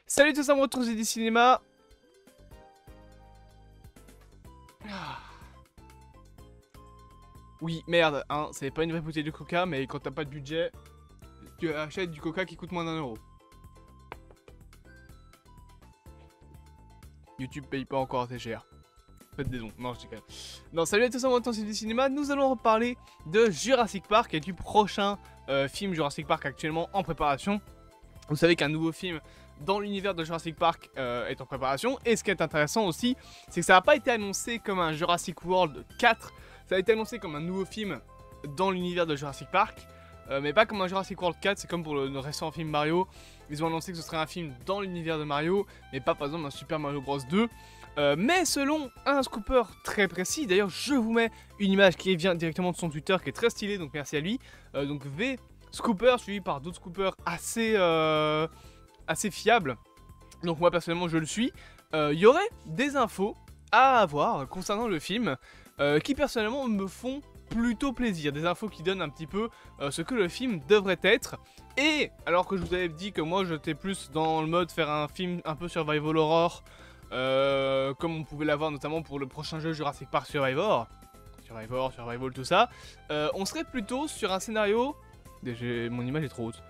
Salut tous, on retrouve du cinéma. Oui, merde, hein, c'est pas une vraie bouteille de coca, mais quand t'as pas de budget, tu achètes du coca qui coûte moins d'1 euro. YouTube paye pas encore assez cher. Faites des dons, non je déconne. Non, salut à tous, on retrouve du cinéma. Nous allons reparler de Jurassic Park et du prochain film Jurassic Park actuellement en préparation. Vous savez qu'un nouveau film dans l'univers de Jurassic Park est en préparation. Et ce qui est intéressant aussi, c'est que ça n'a pas été annoncé comme un Jurassic World 4. Ça a été annoncé comme un nouveau film dans l'univers de Jurassic Park. Mais pas comme un Jurassic World 4, c'est comme pour le récent film Mario. Ils ont annoncé que ce serait un film dans l'univers de Mario, mais pas par exemple un Super Mario Bros 2. Mais selon un scooper très précis, d'ailleurs je vous mets une image qui vient directement de son Twitter qui est très stylée, donc merci à lui. Donc V Scooper suivi par d'autres scoopers assez fiables. Donc moi personnellement je le suis. Il y aurait des infos à avoir concernant le film qui personnellement me font plutôt plaisir. Des infos qui donnent un petit peu ce que le film devrait être. Et alors que je vous avais dit que moi j'étais plus dans le mode faire un film un peu survival horror, comme on pouvait l'avoir notamment pour le prochain jeu Jurassic Park Survival, tout ça, on serait plutôt sur un scénario... Mon image est trop haute.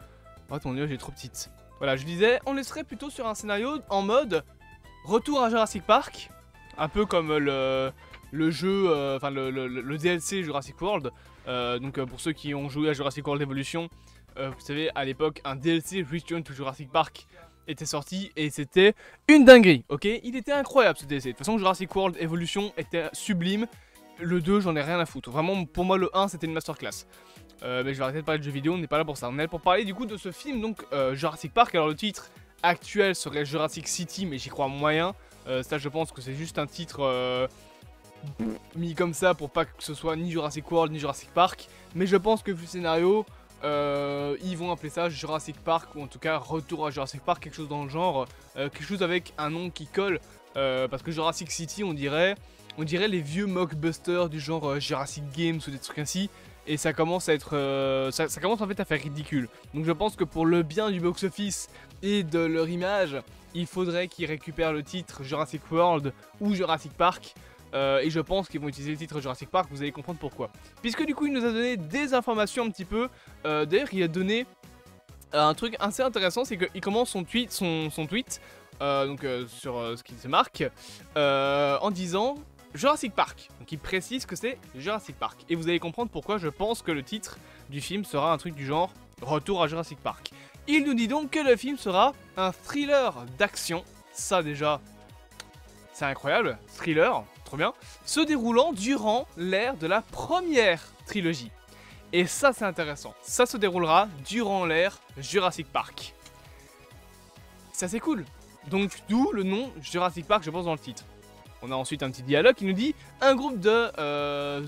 En fait, mon image est trop petite. Voilà, je disais, on serait plutôt sur un scénario en mode retour à Jurassic Park, un peu comme le jeu, enfin le DLC Jurassic World. Donc pour ceux qui ont joué à Jurassic World Evolution, vous savez, à l'époque, un DLC Return to Jurassic Park était sorti et c'était une dinguerie, ok? Il était incroyable ce DLC. De toute façon, Jurassic World Evolution était sublime. Le 2, j'en ai rien à foutre. Vraiment, pour moi, le 1, c'était une masterclass. Mais je vais arrêter de parler de jeux vidéo, on n'est pas là pour ça. On est là pour parler du coup de ce film, donc Jurassic Park. Alors le titre actuel serait Jurassic City, mais j'y crois moyen. Ça, je pense que c'est juste un titre mis comme ça pour pas que ce soit ni Jurassic World ni Jurassic Park. Mais je pense que vu le scénario, ils vont appeler ça Jurassic Park, ou en tout cas Retour à Jurassic Park, quelque chose dans le genre. Quelque chose avec un nom qui colle. Parce que Jurassic City, on dirait les vieux mockbusters du genre Jurassic Games ou des trucs ainsi. Et ça commence à être, ça commence en fait à faire ridicule. Donc je pense que pour le bien du box-office et de leur image, il faudrait qu'ils récupèrent le titre Jurassic World ou Jurassic Park. Et je pense qu'ils vont utiliser le titre Jurassic Park, vous allez comprendre pourquoi. Puisque du coup il nous a donné des informations un petit peu. D'ailleurs il a donné un truc assez intéressant, c'est qu'il commence son tweet, sur ce qu'il se marque, en disant... Jurassic Park, donc il précise que c'est Jurassic Park. Et vous allez comprendre pourquoi je pense que le titre du film sera un truc du genre Retour à Jurassic Park. Il nous dit donc que le film sera un thriller d'action, ça déjà, c'est incroyable, thriller, trop bien, se déroulant durant l'ère de la première trilogie. Et ça c'est intéressant, ça se déroulera durant l'ère Jurassic Park. Ça c'est cool, donc d'où le nom Jurassic Park je pense dans le titre. On a ensuite un petit dialogue qui nous dit un groupe de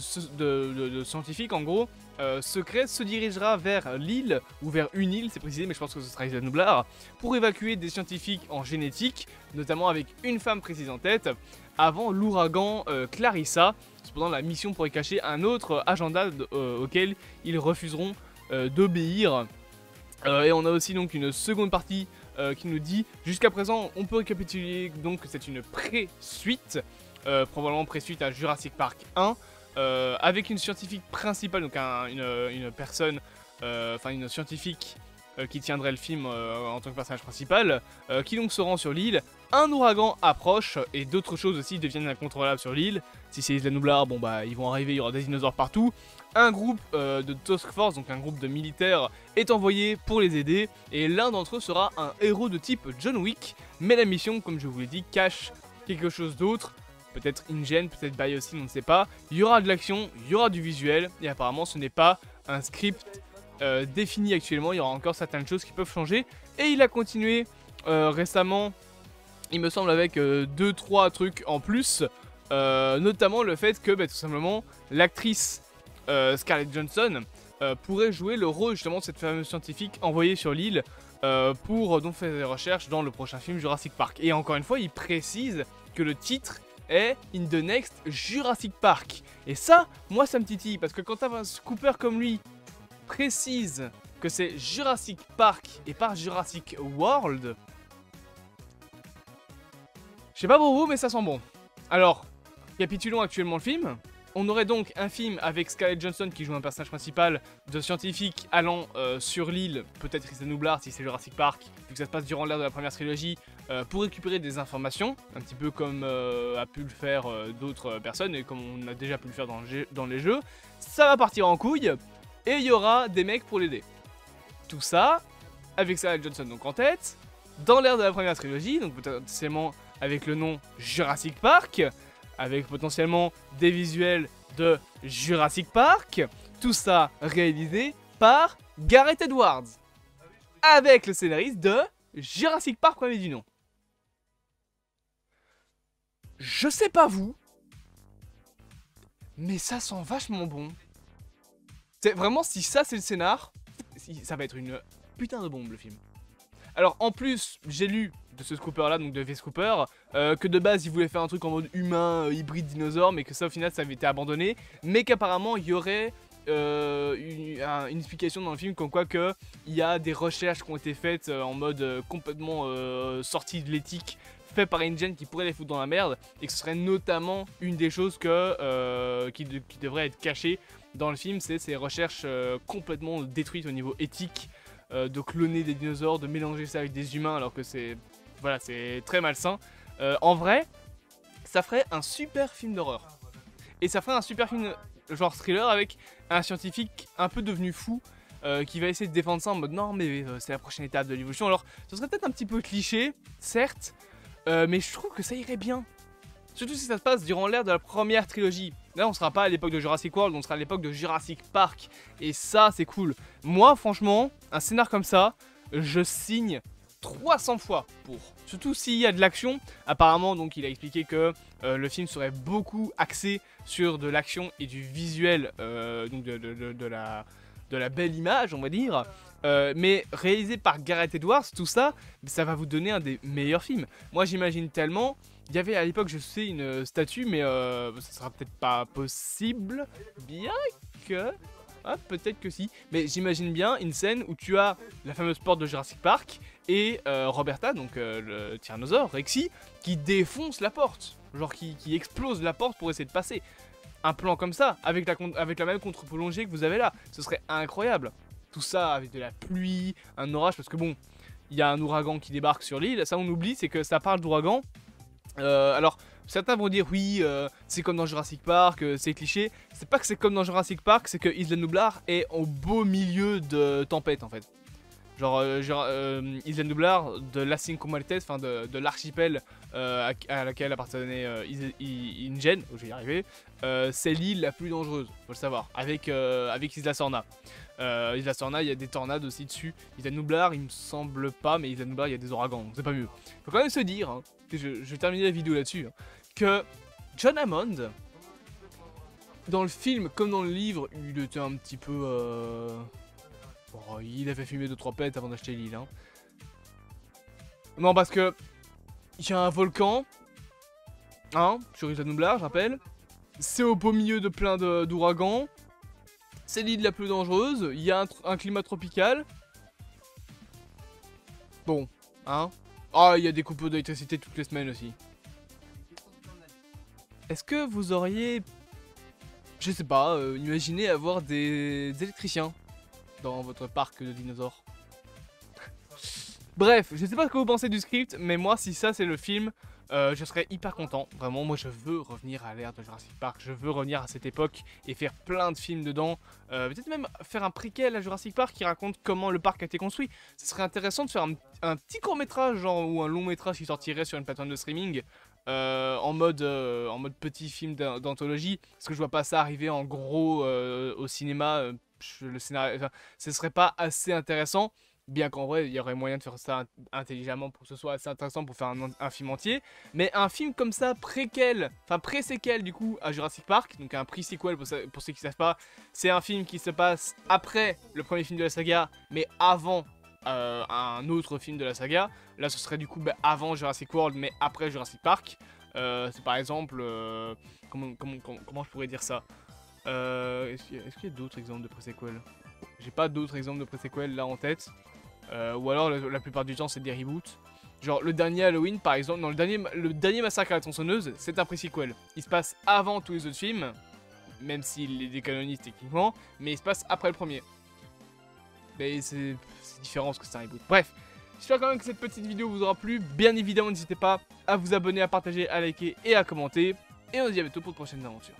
scientifiques en gros secrets se dirigera vers l'île ou vers une île, c'est précisé mais je pense que ce sera Isla Nublar, pour évacuer des scientifiques en génétique, notamment avec une femme précise en tête, avant l'ouragan Clarissa. Cependant la mission pourrait cacher un autre agenda auquel ils refuseront d'obéir. Et on a aussi donc une seconde partie qui nous dit jusqu'à présent on peut récapituler donc que c'est une pré-suite, probablement pré-suite à Jurassic Park 1, avec une scientifique principale, donc une personne, enfin une scientifique qui tiendrait le film en tant que personnage principal, qui donc se rend sur l'île. Un ouragan approche et d'autres choses aussi deviennent incontrôlables sur l'île. Si c'est Isla Nublar, bon bah ils vont arriver, il y aura des dinosaures partout. Un groupe de task force, donc un groupe de militaires, est envoyé pour les aider. Et l'un d'entre eux sera un héros de type John Wick. Mais la mission, comme je vous l'ai dit, cache quelque chose d'autre. Peut-être InGen, peut-être Biosyn, on ne sait pas. Il y aura de l'action, il y aura du visuel. Et apparemment ce n'est pas un script défini actuellement. Il y aura encore certaines choses qui peuvent changer. Et il a continué récemment, il me semble, avec 2-3 trucs en plus. Notamment le fait que tout simplement l'actrice Scarlett Johansson pourrait jouer le rôle justement de cette fameuse scientifique envoyée sur l'île pour donc faire des recherches dans le prochain film Jurassic Park. Et encore une fois, il précise que le titre est In the Next Jurassic Park. Et ça, moi ça me titille, parce que quand un scooper comme lui précise que c'est Jurassic Park et pas Jurassic World, Je sais pas pour vous, mais ça sent bon. Alors, capitulons actuellement le film. On aurait donc un film avec Scarlett Johansson qui joue un personnage principal de scientifique allant sur l'île, peut-être Isla Nublar si c'est Jurassic Park, vu que ça se passe durant l'ère de la première trilogie, pour récupérer des informations, un petit peu comme a pu le faire d'autres personnes et comme on a déjà pu le faire dans les jeux. Ça va partir en couille et il y aura des mecs pour l'aider. Tout ça avec Scarlett Johansson donc en tête, dans l'ère de la première trilogie, donc potentiellement avec le nom Jurassic Park, avec potentiellement des visuels de Jurassic Park, tout ça réalisé par Gareth Edwards, avec le scénariste de Jurassic Park premier du nom. Je sais pas vous, mais ça sent vachement bon. C'est vraiment, si ça c'est le scénar, ça va être une putain de bombe le film. Alors en plus, j'ai lu de ce Scooper là, donc de V-Scooper, que de base il voulait faire un truc en mode humain, hybride, dinosaure, mais que ça au final ça avait été abandonné, mais qu'apparemment il y aurait une explication dans le film comme quoi que il y a des recherches qui ont été faites en mode complètement sorti de l'éthique, fait par InGen qui pourrait les foutre dans la merde, et que ce serait notamment une des choses qui devrait être cachée dans le film, c'est ces recherches complètement détruites au niveau éthique, de cloner des dinosaures, de mélanger ça avec des humains alors que c'est voilà, c'est très malsain. En vrai, ça ferait un super film d'horreur. Et ça ferait un super film genre thriller avec un scientifique un peu devenu fou qui va essayer de défendre ça en mode non mais c'est la prochaine étape de l'évolution. Alors ce serait peut-être un petit peu cliché, certes, mais je trouve que ça irait bien. Surtout si ça se passe durant l'ère de la première trilogie. Là, on sera pas à l'époque de Jurassic World, on sera à l'époque de Jurassic Park. Et ça, c'est cool. Moi, franchement, un scénar comme ça, je signe 300 fois pour. Surtout s'il y a de l'action. Apparemment, donc, il a expliqué que le film serait beaucoup axé sur de l'action et du visuel, donc de la belle image, on va dire. Mais réalisé par Gareth Edwards, tout ça, ça va vous donner un des meilleurs films. Moi, j'imagine tellement. Il y avait à l'époque, je sais, une statue, mais ça sera peut-être pas possible. Bien que... Ah, peut-être que si. Mais j'imagine bien une scène où tu as la fameuse porte de Jurassic Park et Roberta, donc le tyrannosaure, Rexy, qui défonce la porte. Genre qui explose la porte pour essayer de passer. Un plan comme ça, avec la même contre-plongée que vous avez là. Ce serait incroyable. Tout ça avec de la pluie, un orage, parce que bon, il y a un ouragan qui débarque sur l'île. Ça, on oublie, c'est que ça parle d'ouragan. Alors, certains vont dire oui, c'est comme dans Jurassic Park, c'est cliché. C'est pas que c'est comme dans Jurassic Park, c'est que Isla Nublar est au beau milieu de tempête en fait. Genre, Isla Nublar de Las Cinco Maltes, enfin de l'archipel à laquelle appartenait InGen, je vais y arriver, c'est l'île la plus dangereuse, faut le savoir, avec Isla Sorna. Isla Sorna, il y a des tornades aussi dessus. Isla Nublar, il me semble pas, mais Isla Nublar, il y a des ouragans, donc c'est pas mieux. Faut quand même se dire, hein, je vais terminer la vidéo là-dessus, hein, que John Hammond, dans le film comme dans le livre, il était un petit peu... Bon, il avait fumé 2-3 pètes avant d'acheter l'île. Hein. Non, parce que... Il y a un volcan, hein, sur Isla Nublar, je rappelle. C'est au beau milieu de plein d'ouragans. C'est l'île la plus dangereuse, il y a un climat tropical. Bon, hein. Ah, il y a des coupures d'électricité toutes les semaines aussi. Est-ce que vous auriez... Je sais pas, imaginez avoir des électriciens dans votre parc de dinosaures. Bref, je sais pas ce que vous pensez du script, mais moi, si ça c'est le film, je serais hyper content. Vraiment, moi je veux revenir à l'ère de Jurassic Park, je veux revenir à cette époque et faire plein de films dedans. Peut-être même faire un préquel à Jurassic Park qui raconte comment le parc a été construit. Ce serait intéressant de faire un petit court-métrage genre, ou un long-métrage qui sortirait sur une plateforme de streaming. En mode petit film d'anthologie, parce que je vois pas ça arriver en gros au cinéma. Le scénario, enfin, ce serait pas assez intéressant. Bien qu'en vrai, il y aurait moyen de faire ça intelligemment pour que ce soit assez intéressant pour faire un film entier. Mais un film comme ça, préquel, enfin pré-séquel du coup à Jurassic Park, donc un pre-sequel pour ceux qui savent pas, c'est un film qui se passe après le premier film de la saga, mais avant un autre film de la saga. Là, ce serait du coup avant Jurassic World, mais après Jurassic Park. C'est par exemple, comment je pourrais dire ça, est-ce qu'il y a d'autres exemples de pré-sequel? J'ai pas d'autres exemples de pré-sequel là en tête. Ou alors la plupart du temps c'est des reboots. Genre le dernier Halloween par exemple, non le dernier Massacre à la tronçonneuse, c'est un pre-sequel. Il se passe avant tous les autres films, même s'il est décanonise techniquement, mais il se passe après le premier. Mais c'est différent parce que c'est un reboot. Bref, j'espère quand même que cette petite vidéo vous aura plu. Bien évidemment, n'hésitez pas à vous abonner, à partager, à liker et à commenter. Et on se dit à bientôt pour de prochaines aventures.